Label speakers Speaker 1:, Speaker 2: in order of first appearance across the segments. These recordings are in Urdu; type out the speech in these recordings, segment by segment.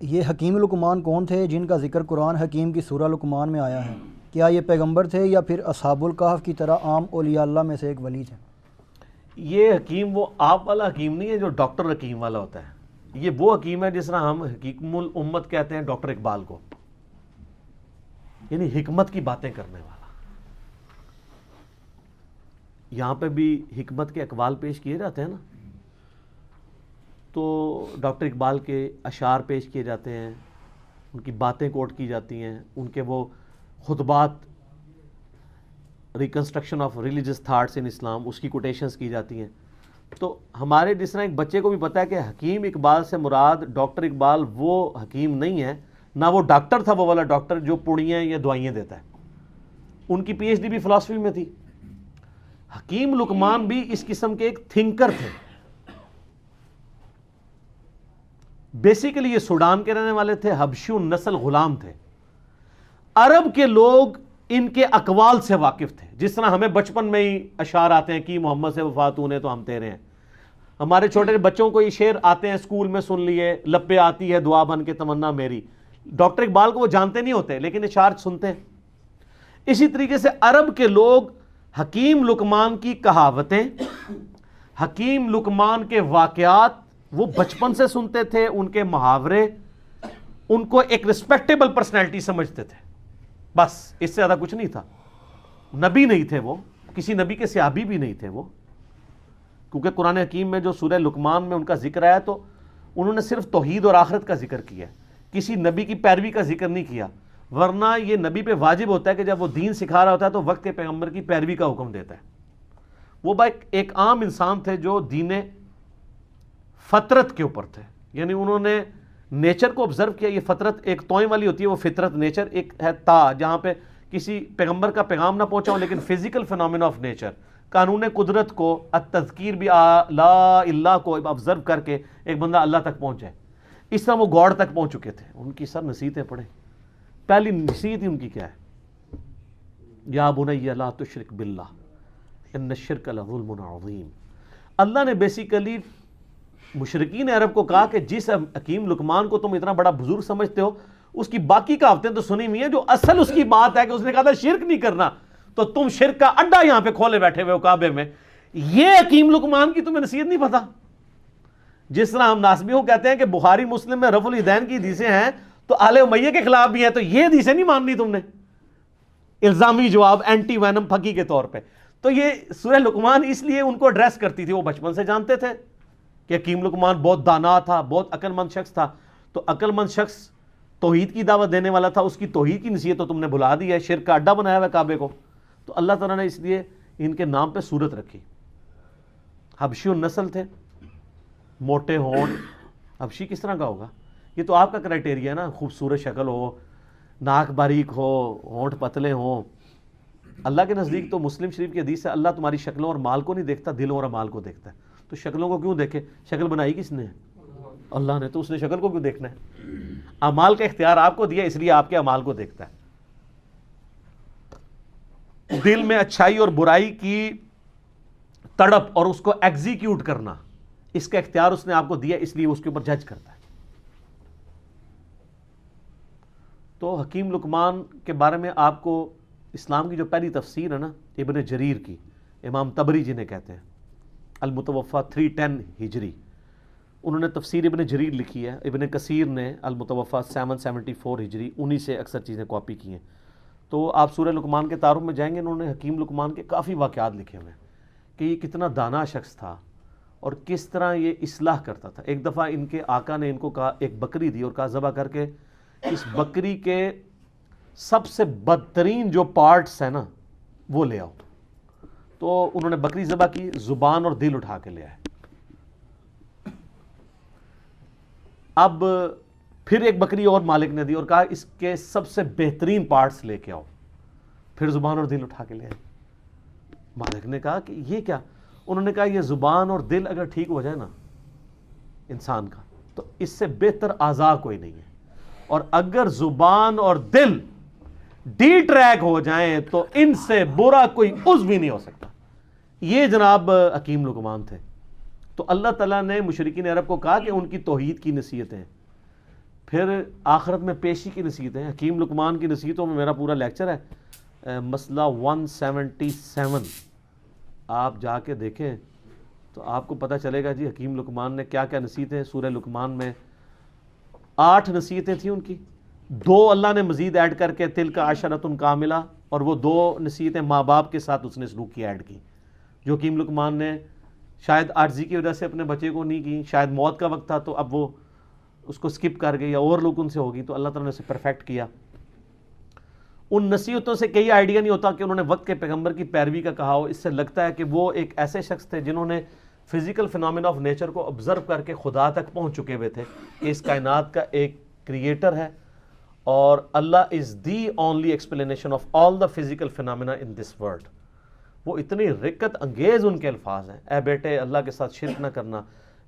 Speaker 1: یہ حکیم لقمان کون تھے جن کا ذکر قرآن حکیم کی سورہ لقمان میں آیا ہے؟ کیا یہ پیغمبر تھے یا پھر اصحاب الکہف کی طرح عام اولیاء اللہ میں سے ایک ولی تھے؟
Speaker 2: یہ حکیم وہ آپ والا حکیم نہیں ہے جو ڈاکٹر حکیم والا ہوتا ہے، یہ وہ حکیم ہے جس طرح ہم حکیم الامت کہتے ہیں ڈاکٹر اقبال کو، یعنی حکمت کی باتیں کرنے والا۔ یہاں پہ بھی حکمت کے اقوال پیش کیے جاتے ہیں نا، تو ڈاکٹر اقبال کے اشعار پیش کیے جاتے ہیں، ان کی باتیں کوٹ کی جاتی ہیں، ان کے وہ خطبات reconstruction of religious thoughts in Islam, اس کی کوٹیشنز کی جاتی ہیں۔ تو ہمارے جس طرح ایک بچے کو بھی پتا ہے کہ حکیم اقبال سے مراد ڈاکٹر اقبال وہ حکیم نہیں ہے، نہ وہ ڈاکٹر تھا وہ والا ڈاکٹر جو پڑیاں یا دوائیاں دیتا ہے، ان کی پی ایچ ڈی بھی فلسفی میں تھی۔ حکیم لقمان بھی اس قسم کے ایک تھنکر تھے۔ بیسیکلی یہ سوڈان کے رہنے والے تھے، حبشی النسل غلام تھے۔ عرب کے لوگ ان کے اقوال سے واقف تھے، جس طرح ہمیں بچپن میں ہی اشعار آتے ہیں کہ محمد سے وفات ہونے تو ہم تیرے ہیں۔ ہمارے چھوٹے بچوں کو یہ شعر آتے ہیں، اسکول میں سن لیے، لب پہ آتی ہے دعا بن کے تمنا میری۔ ڈاکٹر اقبال کو وہ جانتے نہیں ہوتے لیکن اشعار سنتے ہیں۔ اسی طریقے سے عرب کے لوگ حکیم لقمان کی کہاوتیں، حکیم لقمان کے واقعات وہ بچپن سے سنتے تھے، ان کے محاورے ان کو ایک ریسپیکٹیبل پرسنالٹی سمجھتے تھے، بس اس سے زیادہ کچھ نہیں تھا۔ نبی نہیں تھے وہ، کسی نبی کے صحابی بھی نہیں تھے وہ، کیونکہ قرآن حکیم میں جو سورہ لقمان میں ان کا ذکر آیا تو انہوں نے صرف توحید اور آخرت کا ذکر کیا، کسی نبی کی پیروی کا ذکر نہیں کیا، ورنہ یہ نبی پہ واجب ہوتا ہے کہ جب وہ دین سکھا رہا ہوتا ہے تو وقت کے پیغمبر کی پیروی کا حکم دیتا ہے۔ وہ ایک عام انسان تھے جو دین فطرت کے اوپر تھے، یعنی انہوں نے نیچر کو آبزرو کیا۔ یہ فطرت ایک توئیں والی ہوتی ہے، وہ فطرت نیچر ایک ہے تا، جہاں پہ کسی پیغمبر کا پیغام نہ پہنچا ہو لیکن فزیکل فینومینا آف نیچر، قانون قدرت کو، التذکیر بھی لا اللہ کو آبزرو کر کے ایک بندہ اللہ تک پہنچ جائے۔ اس طرح وہ گاڈ تک پہنچ چکے تھے۔ ان کی سب نصیحتیں پڑھیں۔ پہلی نصیحت ہی ان کی کیا ہے؟ یا بنی لا تشرک باللہ ان الشرک لظلم عظیم۔ اللہ نے بیسیکلی مشرکین عرب کو کہا کہ جس حکیم لقمان کو تم اتنا بڑا بزرگ سمجھتے ہو، اس کی باقی کہاوتیں تو سنی ہوئی ہیں، جو اصل اس کی بات ہے کہ اس نے کہا تھا شرک نہیں کرنا، تو تم شرک کا اڈا یہاں پہ کھولے بیٹھے ہوئے ہو کعبے میں۔ یہ حکیم لقمان کی تمہیں نصیحت نہیں پتا؟ جس طرح ہم ناسبیوں کہتے ہیں کہ بخاری مسلم میں رفع الدین کی حدیثیں ہیں تو آل امیہ کے خلاف بھی ہیں، تو یہ حدیثیں نہیں ماننی تم نے، الزامی جواب، اینٹی وینم پھکی کے طور پہ۔ تو یہ سورہ لقمان اس لیے ان کو ایڈریس کرتی تھی، وہ بچپن سے جانتے تھے کہ حکیم لقمان بہت دانا تھا، بہت عقل مند شخص تھا۔ تو عقل مند شخص توحید کی دعوت دینے والا تھا، اس کی توحید کی نصیحت تو تم نے بھلا دی ہے، شرک کا اڈا بنایا ہوا ہے کعبے کو۔ تو اللہ تعالیٰ نے اس لیے ان کے نام پہ سورت رکھی۔ حبشی النسل تھے، موٹے ہونٹ، حبشی کس طرح کا ہوگا؟ یہ تو آپ کا کرائٹیریا ہے نا، خوبصورت شکل ہو، ناک باریک ہو، ہونٹ پتلے ہوں۔ اللہ کے نزدیک تو مسلم شریف کی حدیث ہے، اللہ تمہاری شکلوں اور مال کو نہیں دیکھتا، دلوں اور مال کو دیکھتا ہے۔ تو شکلوں کو کیوں دیکھے؟ شکل بنائی کس نے؟ اللہ نے۔ تو اس نے شکل کو کیوں دیکھنا ہے؟ اعمال کا اختیار آپ کو دیا، اس لیے آپ کے اعمال کو دیکھتا ہے۔ دل میں اچھائی اور برائی کی تڑپ اور اس کو ایگزیکیوٹ کرنا، اس کا اختیار اس نے آپ کو دیا، اس لیے اس کے اوپر جج کرتا ہے۔ تو حکیم لقمان کے بارے میں آپ کو اسلام کی جو پہلی تفسیر ہے نا ابن جریر کی، امام طبری جنہیں کہتے ہیں، المتوفا 310 ہجری، انہوں نے تفسیر ابن جریر لکھی ہے۔ ابن کثیر نے المتوفا 774 ہجری، انہی سے اکثر چیزیں کاپی کی ہیں۔ تو آپ سورہ لقمان کے تعارف میں جائیں گے، انہوں نے حکیم لقمان کے کافی واقعات لکھے ہوئے ہیں کہ یہ کتنا دانا شخص تھا اور کس طرح یہ اصلاح کرتا تھا۔ ایک دفعہ ان کے آقا نے ان کو کہا، ایک بکری دی اور کہا ذبح کر کے اس بکری کے سب سے بدترین جو پارٹس ہیں نا وہ لے آؤ۔ تو انہوں نے بکری ذبح کی، زبان اور دل اٹھا کے لے آئے۔ اب پھر ایک بکری اور مالک نے دی اور کہا اس کے سب سے بہترین پارٹس لے کے آؤ، پھر زبان اور دل اٹھا کے لے آئے۔ مالک نے کہا کہ یہ کیا؟ انہوں نے کہا یہ زبان اور دل اگر ٹھیک ہو جائے نا انسان کا تو اس سے بہتر اعضاء کوئی نہیں ہے، اور اگر زبان اور دل ڈی ٹریک ہو جائیں تو ان سے برا کوئی عضو بھی نہیں ہو سکتا۔ یہ جناب حکیم لقمان تھے۔ تو اللہ تعالیٰ نے مشرکین عرب کو کہا کہ ان کی توحید کی نصیحتیں، پھر آخرت میں پیشی کی نصیحتیں. حکیم لقمان کی نصیحتوں میں میرا پورا لیکچر ہے، مسئلہ 177. آپ جا کے دیکھیں تو آپ کو پتہ چلے گا جی حکیم لقمان نے کیا کیا نصیحتیں. سورہ لقمان میں 8 نصیحتیں تھیں ان کی، 2 اللہ نے مزید ایڈ کر کے تلک عشرۃ کاملہ، اور وہ 2 نصیحتیں ماں باپ کے ساتھ اس نے سلوک کی ایڈ کی، جو حکیم لقمان نے شاید عاجزی کی وجہ سے اپنے بچے کو نہیں کی، شاید موت کا وقت تھا تو اب وہ اس کو سکپ کر گئی یا اور لوگ ان سے ہوگی، تو اللہ تعالیٰ نے اسے پرفیکٹ کیا. ان نصیحتوں سے کئی آئیڈیا نہیں ہوتا کہ انہوں نے وقت کے پیغمبر کی پیروی کا کہا ہو. اس سے لگتا ہے کہ وہ ایک ایسے شخص تھے جنہوں نے فزیکل فنامنا آف نیچر کو آبزرو کر کے خدا تک پہنچ چکے ہوئے تھے کہ اس کائنات کا ایک کریٹر ہے اور اللہ is the only explanation of all the physical phenomena in this world. وہ اتنی رقت انگیز ان کے الفاظ ہیں، اے بیٹے اللہ کے ساتھ شرک نہ کرنا،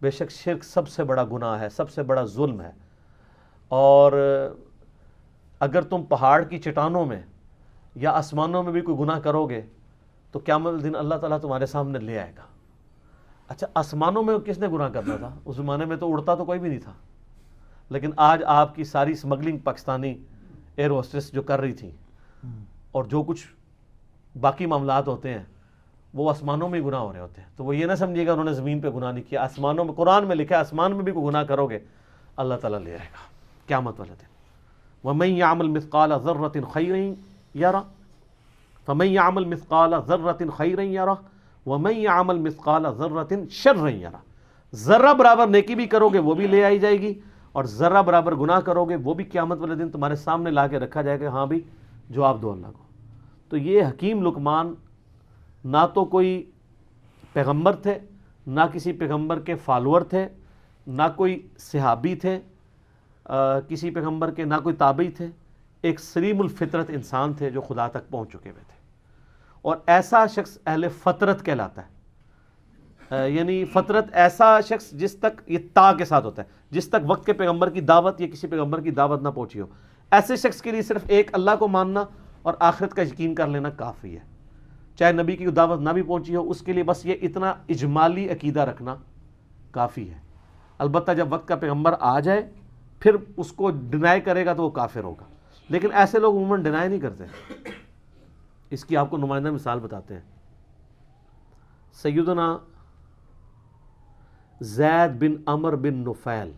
Speaker 2: بے شک شرک سب سے بڑا گناہ ہے، سب سے بڑا ظلم ہے، اور اگر تم پہاڑ کی چٹانوں میں یا آسمانوں میں بھی کوئی گناہ کرو گے تو قیامت دن اللہ تعالیٰ تمہارے سامنے لے آئے گا. اچھا آسمانوں میں کس نے گناہ کرنا تھا؟ اس زمانے میں تو اڑتا تو کوئی بھی نہیں تھا، لیکن آج آپ کی ساری سمگلنگ پاکستانی ایئر ہوسٹس جو کر رہی تھیں اور جو کچھ باقی معاملات ہوتے ہیں وہ آسمانوں میں ہی گناہ ہو رہے ہوتے ہیں. تو وہ یہ نہ سمجھیے گا انہوں نے زمین پہ گناہ نہیں کیا، آسمانوں میں، قرآن میں لکھا ہے آسمان میں بھی کوئی گناہ کرو گے اللہ تعالیٰ لے آئے گا قیامت والے دن. وَمَن يَعْمَلْ مِثْقَالَ ذَرَّةٍ خَيْرًا يَرَهُ فَمَن يَعْمَلْ مِثْقَالَ ذَرَّةٍ خَيْرًا يَرَهُ وَمَن يَعْمَلْ مِثْقَالَ ذَرَّةٍ شَرًّا يَرَهُ. ذرہ برابر نیکی بھی کرو گے وہ بھی لے آئی جائے گی، اور ذرہ برابر گناہ کرو گے وہ بھی قیامت والے دن تمہارے سامنے لا کے رکھا جائے گا. ہاں بھی جواب دو اللہ کو. تو یہ حکیم لقمان نہ تو کوئی پیغمبر تھے، نہ کسی پیغمبر کے فالوور تھے، نہ کوئی صحابی تھے کسی پیغمبر کے، نہ کوئی تابعی تھے. ایک سلیم الفطرت انسان تھے جو خدا تک پہنچ چکے ہوئے تھے، اور ایسا شخص اہل فطرت کہلاتا ہے. یعنی فطرت ایسا شخص جس تک، یہ تا کے ساتھ ہوتا ہے، جس تک وقت کے پیغمبر کی دعوت یا کسی پیغمبر کی دعوت نہ پہنچی ہو، ایسے شخص کے لیے صرف ایک اللہ کو ماننا اور آخرت کا یقین کر لینا کافی ہے. چاہے نبی کی دعوت نہ بھی پہنچی ہو، اس کے لیے بس یہ اتنا اجمالی عقیدہ رکھنا کافی ہے. البتہ جب وقت کا پیغمبر آ جائے پھر اس کو ڈینائی کرے گا تو وہ کافر ہوگا، لیکن ایسے لوگ عموماً ڈینائی نہیں کرتے. اس کی آپ کو نمائندہ مثال بتاتے ہیں. سیدنا زید بن عمر بن نفیل،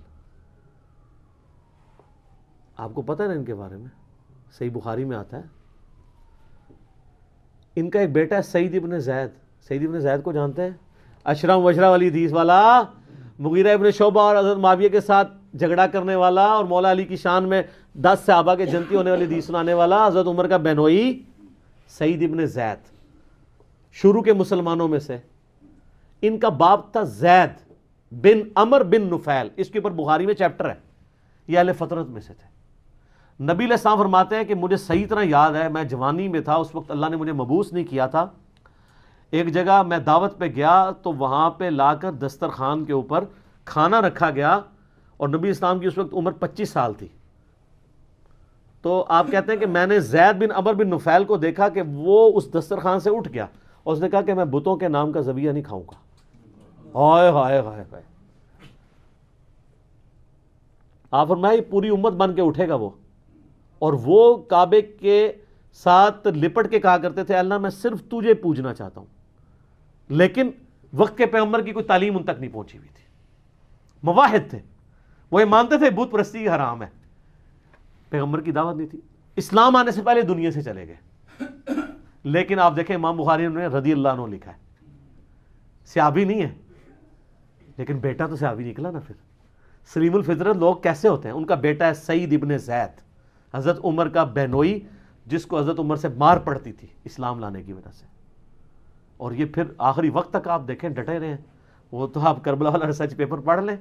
Speaker 2: آپ کو پتہ ہے نا ان کے بارے میں، صحیح بخاری میں آتا ہے. ان کا ایک بیٹا ہے سعید ابن زید. سعید ابن زید کو جانتے ہیں؟ اشرم وشرا والی حدیث والا، مغیرہ ابن شعبہ اور حضرت معاویہ کے ساتھ جھگڑا کرنے والا، اور مولا علی کی شان میں 10 صحابہ کے جنتی ہونے والی حدیث سنانے والا، حضرت عمر کا بہنوئی سعید ابن زید، شروع کے مسلمانوں میں سے. ان کا باپ تھا زید بن عمر بن نفیل. اس کے اوپر بخاری میں چیپٹر ہے. یہ اہل فطرت میں سے تھے. نبی علیہ السلام فرماتے ہیں کہ مجھے صحیح طرح یاد ہے، میں جوانی میں تھا، اس وقت اللہ نے مجھے مبعوث نہیں کیا تھا. ایک جگہ میں دعوت پہ گیا تو وہاں پہ لا کر دسترخوان کے اوپر کھانا رکھا گیا، اور نبی اسلام کی اس وقت عمر 25 سال تھی. تو آپ کہتے ہیں کہ میں نے زید بن عمر بن نفیل کو دیکھا کہ وہ اس دسترخوان سے اٹھ گیا اور اس نے کہا کہ میں بتوں کے نام کا ذبیحہ نہیں کھاؤں گا. ہائے ہائے ہائے ہائے. آپ فرمائے پوری امت بن کے اٹھے گا وہ، اور وہ کعبے کے ساتھ لپٹ کے کہا کرتے تھے اللہ میں صرف تجھے پوجنا چاہتا ہوں. لیکن وقت کے پیغمبر کی کوئی تعلیم ان تک نہیں پہنچی ہوئی تھی. مواحد تھے، وہ یہ مانتے تھے بت پرستی حرام ہے، پیغمبر کی دعوت نہیں تھی. اسلام آنے سے پہلے دنیا سے چلے گئے. لیکن آپ دیکھیں امام بخاری نے رضی اللہ عنہ لکھا ہے، صحابی نہیں ہے لیکن بیٹا تو صحابی نکلا نا. پھر سلیم الفطرت لوگ کیسے ہوتے ہیں؟ ان کا بیٹا ہے سعید ابن زید، حضرت عمر کا بہنوئی، جس کو حضرت عمر سے مار پڑتی تھی اسلام لانے کی وجہ سے. اور یہ پھر آخری وقت تک آپ دیکھیں ڈٹے رہے ہیں. وہ تو آپ کربلا والا ریسرچ پیپر پڑھ لیں،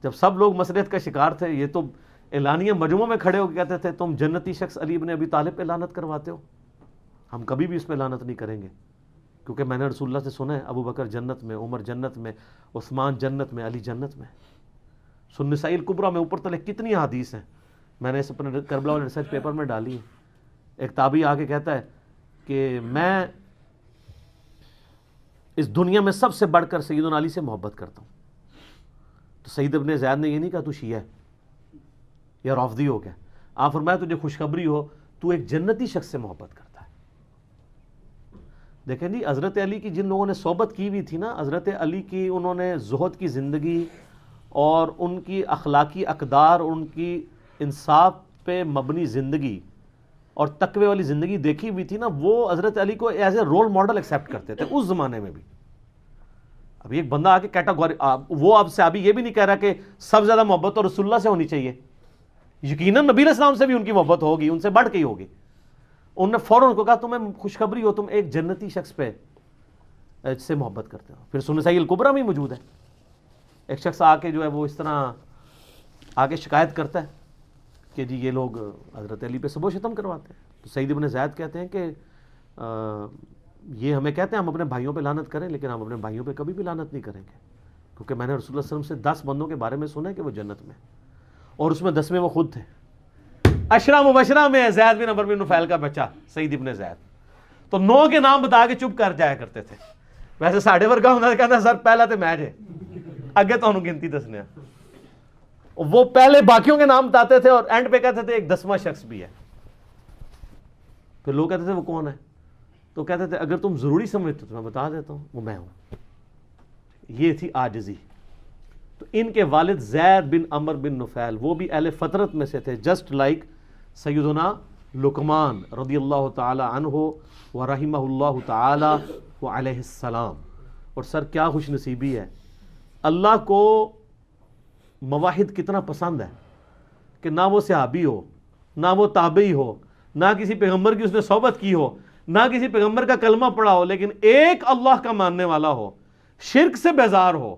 Speaker 2: جب سب لوگ مسریت کا شکار تھے، یہ تو اعلانیہ مجموعوں میں کھڑے ہو کے کہتے تھے تم جنتی شخص علی ابن ابی طالب پہ لعنت کرواتے ہو. ہم کبھی بھی اس پہ لعنت نہیں کریں گے، کیونکہ میں نے رسول اللہ سے سنا ہے ابو بکر جنت میں، عمر جنت میں، عثمان جنت میں، علی جنت میں. سنن نسائی الکبریٰ میں اوپر تلے کتنی حدیث ہیں، میں نے اس اپنے کربلا والے ریسرچ پیپر میں ڈالی ہے. ایک تابعی آ کے کہتا ہے کہ میں اس دنیا میں سب سے بڑھ کر سیدنا علی سے محبت کرتا ہوں. تو سعید ابن زید نے یہ نہیں کہا تو شیعہ ہے، یا رافضی ہو گیا. آپ فرمایا تجھے خوشخبری ہو تو ایک جنتی شخص سے محبت کرتا ہے. دیکھیں جی حضرت علی کی جن لوگوں نے صحبت کی ہوئی تھی نا، حضرت علی کی انہوں نے زہد کی زندگی اور ان کی اخلاقی اقدار، ان کی انصاف پہ مبنی زندگی اور تقوی والی زندگی دیکھی ہوئی تھی نا، وہ حضرت علی کو as a role model accept کرتے تھے اس زمانے میں بھی. ابھی ایک بندہ آ کے کیٹاگوری، وہ اب سے ابھی یہ بھی نہیں کہہ رہا کہ سب زیادہ محبت تو رسول اللہ سے ہونی چاہیے. یقیناً نبی علیہ السلام سے بھی ان کی محبت ہوگی، ان سے بڑھ کے ہی ہوگی. انہوں نے فوراً کو کہا تمہیں خوشخبری ہو، تم ایک جنتی شخص پہ سے محبت کرتے ہو. پھر سنن نسائی الکبریٰ میں ہی موجود ہے، ایک شخص آ کے جو ہے وہ اس طرح آگے شکایت کرتا ہے کہ جی یہ لوگ حضرت علی پہ سب و شتم کرواتے ہیں. تو سعید بن زید کہتے ہیں کہ یہ ہمیں کہتے ہیں ہم اپنے بھائیوں پہ لعنت کریں، لیکن ہم اپنے بھائیوں پہ کبھی بھی لعنت نہیں کریں گے، کیونکہ میں نے رسول اللہ صلی اللہ علیہ وسلم سے 10 بندوں کے بارے میں سنا ہے کہ وہ جنت میں، اور اس میں 10ویں وہ خود تھے. عشرہ مبشرہ میں ہے زید بن عمرو بن نفیل کا بچہ سعید ابن زید. تو 9 کے نام بتا کے چپ کر جایا کرتے تھے. ویسے ساڑھے ورگا ہونا کہتا سر پہلا تو میں جے اگے تو گنتی دسنے. وہ پہلے باقیوں کے نام بتاتے تھے اور اینڈ پہ کہتے تھے ایک 10واں شخص بھی ہے. پھر لوگ کہتے تھے وہ کون ہے؟ تو کہتے تھے اگر تم ضروری سمجھتے تو میں بتا دیتا ہوں وہ میں ہوں. یہ تھی عاجزی. تو ان کے والد زید بن عمرو بن نفیل وہ بھی اہل فطرت میں سے تھے، جسٹ لائک سیدنا لقمان رضی اللہ تعالی عنہ و رحمہ اللہ تعالی و علیہ السلام. اور سر کیا خوش نصیبی ہے، اللہ کو مواحد کتنا پسند ہے کہ نہ وہ صحابی ہو، نہ وہ تابعی ہو، نہ کسی پیغمبر کی اس نے صحبت کی ہو، نہ کسی پیغمبر کا کلمہ پڑھا ہو، لیکن ایک اللہ کا ماننے والا ہو، شرک سے بیزار ہو،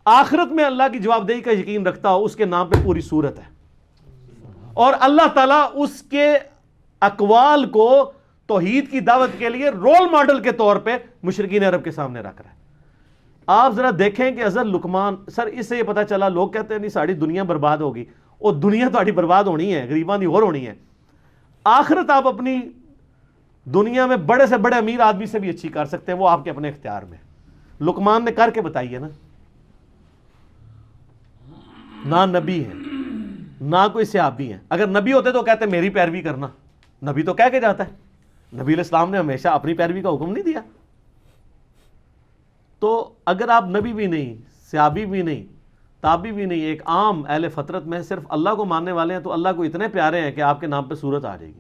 Speaker 2: آخرت میں اللہ کی جواب دہی کا یقین رکھتا ہو. اس کے نام پہ پوری سورت ہے، اور اللہ تعالیٰ اس کے اقوال کو توحید کی دعوت کے لیے رول ماڈل کے طور پہ مشرکین عرب کے سامنے رکھ رہا ہے. آپ ذرا دیکھیں کہ حضرت لقمان، سر اس سے یہ پتہ چلا لوگ کہتے ہیں نہیں ساری دنیا برباد ہوگی، اور دنیا تو برباد ہونی ہے، غریباں دی اور ہونی ہے. آخرت آپ اپنی دنیا میں بڑے سے بڑے امیر آدمی سے بھی اچھی کر سکتے ہیں، وہ آپ کے اپنے اختیار میں. لقمان نے کر کے بتائی ہے نا. نہ نبی ہے نہ کوئی صحابی ہیں. اگر نبی ہوتے تو کہتے میری پیروی کرنا، نبی تو کہہ کے جاتا ہے. نبی علیہ السلام نے ہمیشہ اپنی پیروی کا حکم نہیں دیا. تو اگر آپ نبی بھی نہیں، صحابی بھی نہیں، تابعی بھی نہیں، ایک عام اہل فطرت میں صرف اللہ کو ماننے والے ہیں، تو اللہ کو اتنے پیارے ہیں کہ آپ کے نام پہ سورت آ جائے گی.